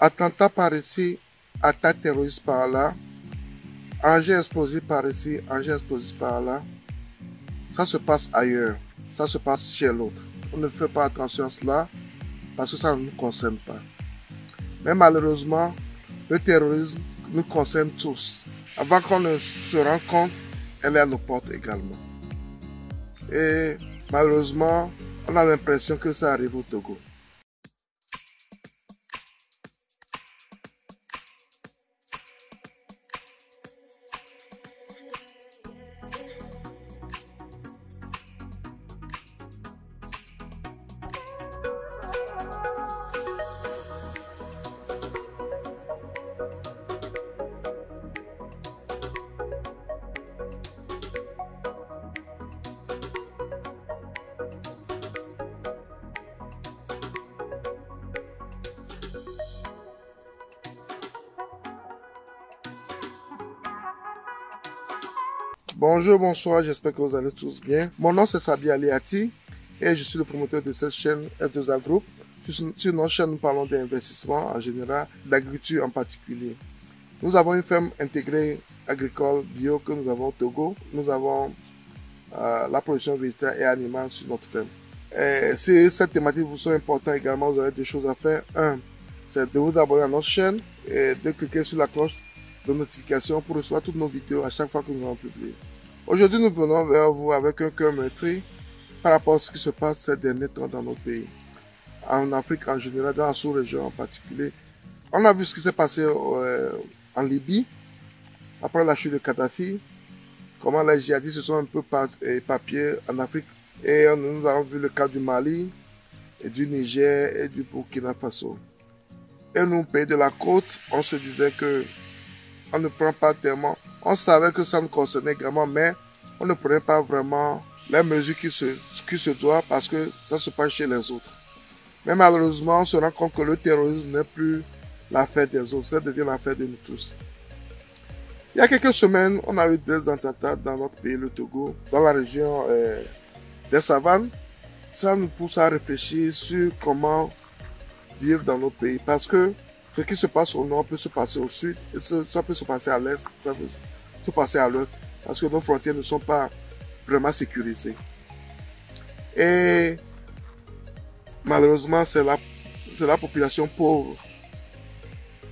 Attentat par ici, attaque terroriste par là, engin explosif par ici, engin explosif par là. Ça se passe ailleurs, ça se passe chez l'autre. On ne fait pas attention à cela parce que ça ne nous concerne pas. Mais malheureusement, le terrorisme nous concerne tous. Avant qu'on ne se rende compte, elle est à nos portes également. Et malheureusement, on a l'impression que ça arrive au Togo. Bonjour, bonsoir, j'espère que vous allez tous bien. Mon nom c'est Sabi Aliati et je suis le promoteur de cette chaîne F2A Group. Sur notre chaîne, nous parlons d'investissement en général, d'agriculture en particulier. Nous avons une ferme intégrée agricole bio que nous avons au Togo. Nous avons la production végétale et animale sur notre ferme. Et si cette thématique vous semble importante également, vous avez deux choses à faire. Un, c'est de vous abonner à notre chaîne et de cliquer sur la cloche de notification pour recevoir toutes nos vidéos à chaque fois que nous allons publier. Aujourd'hui, nous venons vers vous avec un cœur meurtri par rapport à ce qui se passe ces derniers temps dans notre pays. En Afrique en général, dans la sous-région en particulier. On a vu ce qui s'est passé en Libye, après la chute de Kadhafi, comment les djihadistes se sont un peu éparpillés en Afrique. Et nous avons vu le cas du Mali, et du Niger et du Burkina Faso. Et nous, pays de la côte, on se disait que on ne prend pas tellement. On savait que ça nous concernait également, mais on ne prenait pas vraiment les mesures qui se doivent parce que ça se passe chez les autres. Mais malheureusement, on se rend compte que le terrorisme n'est plus l'affaire des autres, ça devient l'affaire de nous tous. Il y a quelques semaines, on a eu des attentats dans notre pays, le Togo, dans la région des savanes. Ça nous pousse à réfléchir sur comment vivre dans nos pays parce que ce qui se passe au nord peut se passer au sud, et ça peut se passer à l'est, ça peut se passer à l'ouest, parce que nos frontières ne sont pas vraiment sécurisées. Et malheureusement, c'est la population pauvre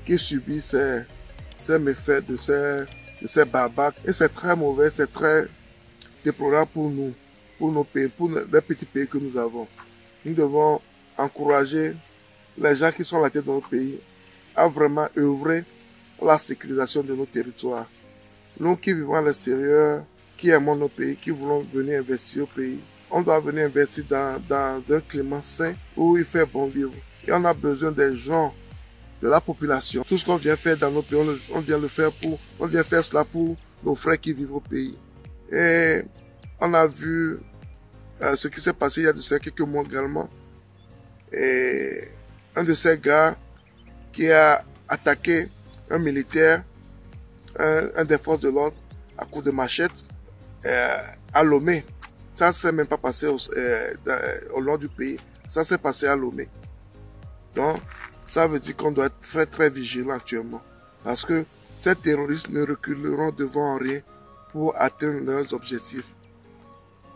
qui subit ces méfaits de ces barbares. Et c'est très mauvais, c'est très déplorable pour nous, pour nos pays, pour les petits pays que nous avons. Nous devons encourager les gens qui sont à la tête de notre pays à vraiment œuvrer à la sécurisation de nos territoires. Nous qui vivons à l'extérieur, qui aimons nos pays, qui voulons venir investir au pays, on doit venir investir dans un climat sain où il fait bon vivre. Et on a besoin des gens, de la population. Tout ce qu'on vient faire dans nos pays, on vient faire cela pour nos frères qui vivent au pays. Et on a vu ce qui s'est passé il y a de ça quelques mois également. Et un de ces gars qui a attaqué un militaire, un des forces de l'ordre, à coups de machette, à Lomé. Ça ne s'est même pas passé au nord du pays, ça s'est passé à Lomé. Donc, ça veut dire qu'on doit être très très vigilant actuellement. Parce que ces terroristes ne reculeront devant rien pour atteindre leurs objectifs.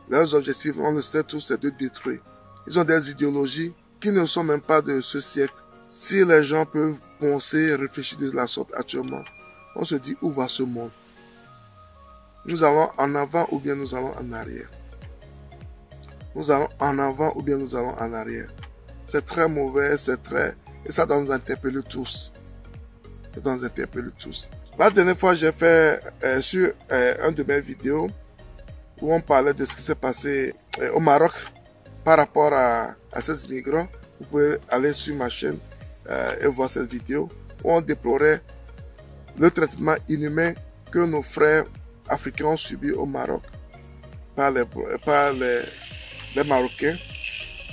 Leurs objectifs, on le sait tous, c'est de détruire. Ils ont des idéologies qui ne sont même pas de ce siècle. Si les gens peuvent penser et réfléchir de la sorte actuellement, on se dit où va ce monde? Nous allons en avant ou bien nous allons en arrière. Nous allons en avant ou bien nous allons en arrière. C'est très mauvais, c'est très... Et ça doit nous interpeller tous. Ça doit nous interpeller tous. La dernière fois, j'ai fait sur un de mes vidéos où on parlait de ce qui s'est passé au Maroc par rapport à ces immigrants. Vous pouvez aller sur ma chaîne et voir cette vidéo où on déplorait le traitement inhumain que nos frères africains ont subi au Maroc par les Marocains,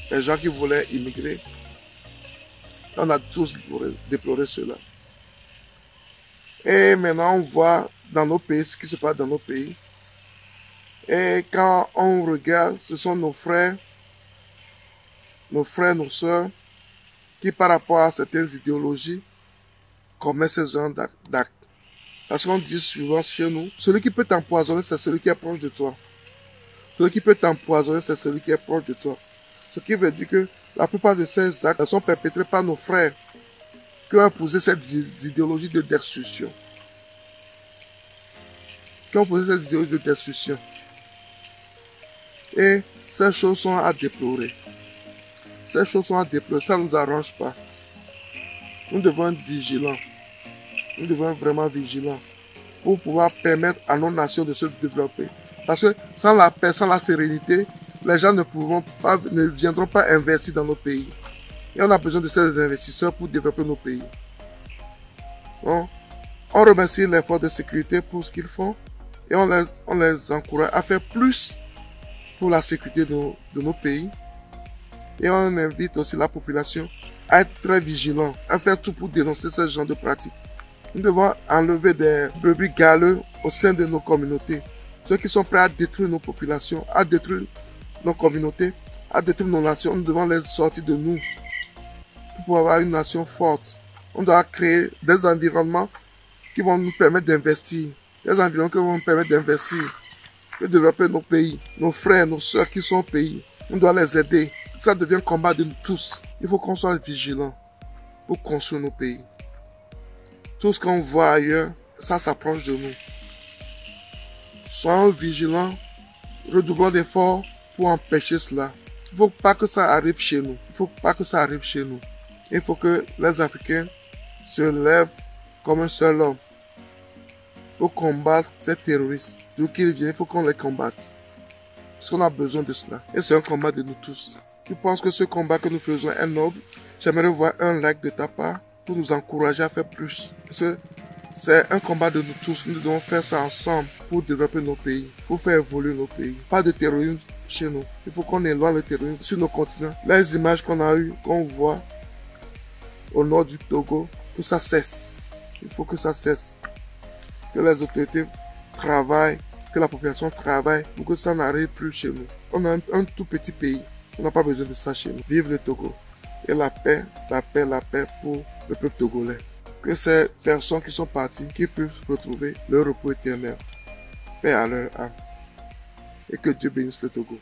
les gens qui voulaient immigrer. On a tous déploré cela. Et maintenant, on voit dans nos pays ce qui se passe dans nos pays. Et quand on regarde, ce sont nos frères, nos sœurs, qui par rapport à certaines idéologies commet ce genre d'actes. Parce qu'on dit souvent chez nous, celui qui peut t'empoisonner, c'est celui qui est proche de toi. Celui qui peut t'empoisonner, c'est celui qui est proche de toi. Ce qui veut dire que la plupart de ces actes sont perpétrés par nos frères qui ont imposé cette idéologie de destruction. Et ces choses sont à déplorer. Ça ne nous arrange pas. Nous devons être vigilants. Nous devons être vraiment vigilants pour pouvoir permettre à nos nations de se développer. Parce que sans la paix, sans la sérénité, les gens ne viendront pas investir dans nos pays. Et on a besoin de ces investisseurs pour développer nos pays. Donc, on remercie les forces de sécurité pour ce qu'ils font et on les encourage à faire plus pour la sécurité de nos pays. Et on invite aussi la population à être très vigilant, à faire tout pour dénoncer ce genre de pratiques. Nous devons enlever des brebis galeux au sein de nos communautés. Ceux qui sont prêts à détruire nos populations, à détruire nos communautés, à détruire nos nations, nous devons les sortir de nous pour pouvoir avoir une nation forte. On doit créer des environnements qui vont nous permettre d'investir. Des environnements qui vont nous permettre d'investir, de développer nos pays, nos frères, nos soeurs qui sont au pays. On doit les aider. Ça devient un combat de nous tous. Il faut qu'on soit vigilants pour construire nos pays. Tout ce qu'on voit ailleurs, ça s'approche de nous. Soyons vigilants, redoublons d'efforts pour empêcher cela. Il ne faut pas que ça arrive chez nous. Il faut que les Africains se lèvent comme un seul homme pour combattre ces terroristes. D'où qu'ils viennent, il faut qu'on les combatte. Parce qu'on a besoin de cela. Et c'est un combat de nous tous. Je pense que ce combat que nous faisons est noble. J'aimerais voir un like de ta part pour nous encourager à faire plus. Parce que c'est un combat de nous tous. Nous devons faire ça ensemble pour développer nos pays, pour faire évoluer nos pays. Pas de terrorisme chez nous. Il faut qu'on éloigne le terrorisme sur nos continents. Les images qu'on a eues, qu'on voit au nord du Togo, que ça cesse. Il faut que ça cesse. Que les autorités travaillent, que la population travaille pour que ça n'arrive plus chez nous. On a un tout petit pays. On n'a pas besoin de ça chez nous. Vive le Togo. Et la paix pour le peuple togolais. Que ces personnes qui sont parties, qui peuvent retrouver leur repos éternel. Paix à leur âme. Et que Dieu bénisse le Togo.